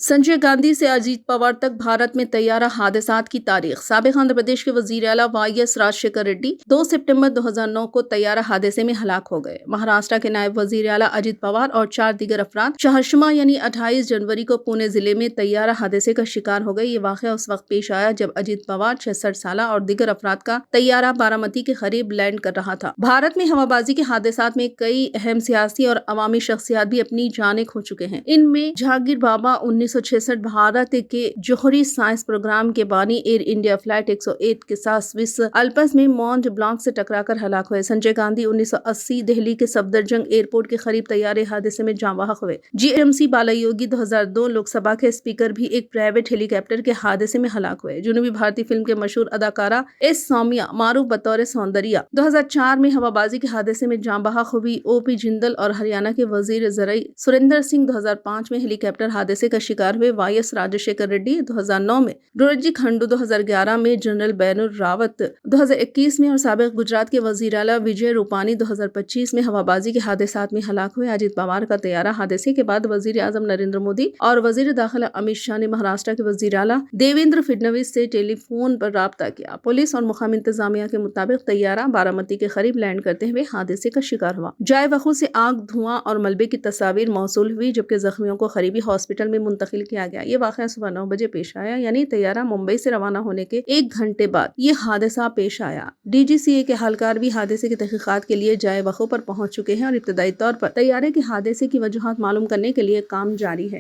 संजय गांधी से अजीत पवार तक भारत में तैयारा हादसात की तारीख। साबिक आंध्र प्रदेश के वजीर आला वाईएस राजशेखर रेड्डी 2 सितंबर 2009 को तैयारा हादसे में हलाक हो गए। महाराष्ट्र के नायब वजीर आला अजीत पवार और 4 दीगर अफराद चहर्शमा यानी 28 जनवरी को पुणे जिले में तैयारा हादसे का शिकार हो गए। ये वाक़या उस वक्त पेश आया जब अजीत पवार 66 साल और दीगर अफराद का तैयारा बारामती के करीब लैंड कर रहा था। भारत में हवाबाजी के हादसात में कई अहम सियासी और अवामी शख्सियात भी अपनी जानें खो चुके हैं। इनमें जहांगीर बाबा 1966 भारत के जोहरी साइंस प्रोग्राम के बानी एयर इंडिया फ्लाइट 108 के साथ स्विस अल्प्स में मॉन्ट ब्लांक से टकराकर हलाक हुए। संजय गांधी 1980 दिल्ली के सफदरजंग एयरपोर्ट के करीब तैयारे हादसे में जाँ बहक हुए। जीएमसी बालायोगी 2002 लोकसभा के स्पीकर भी एक प्राइवेट हेलीकॉप्टर के हादसे में हलाक हुए। जुनूबी भारतीय फिल्म के मशहूर अदाकारा एस सौम्या मारूफ बतौर सौंदर्या 2004 में हवाबाजी के हादसे में जाँ बहक हुई। ओपी जिंदल और हरियाणा के वजीर ज़राई सुरेंद्र सिंह 2005 में हेलीकॉप्टर हादसे का शिकार हुए। वाईएस राजशेखर रेड्डी 2009 में, डोरजी खंडू 2011 में, जनरल बैनुर रावत 2021 में और साबिक गुजरात के वजीर आला विजय रूपानी 2025 में हवाबाजी के हादसात में हलाक हुए। अजीत पवार का तैयारा हादसे के बाद वजीर आजम नरेंद्र मोदी और वजीर दाखिला अमित शाह ने महाराष्ट्र के वजीर आला देवेंद्र फडणवीस से टेलीफोन पर राब्ता किया। पुलिस और मुकामी इंतजामिया के मुताबिक तैयारा बारामती के करीब लैंड करते हुए हादसे का शिकार हुआ। जाए वक़्त से आग, धुआं और मलबे की तस्वीर मौसूल हुई, जबकि जख्मियों को करीबी हॉस्पिटल में मुंतकिल किया गया। ये वाक़या सुबह 9 बजे पेश आया, यानी तैयारा मुंबई से रवाना होने के 1 घंटे बाद ये हादसा पेश आया। डीजीसीए के एहलकार भी हादसे की तहकीकात के लिए जाए वक़्त पर पहुंच चुके हैं और इब्तदाई तौर पर तैयारे के हादसे की वजूहात मालूम करने के लिए काम जारी है।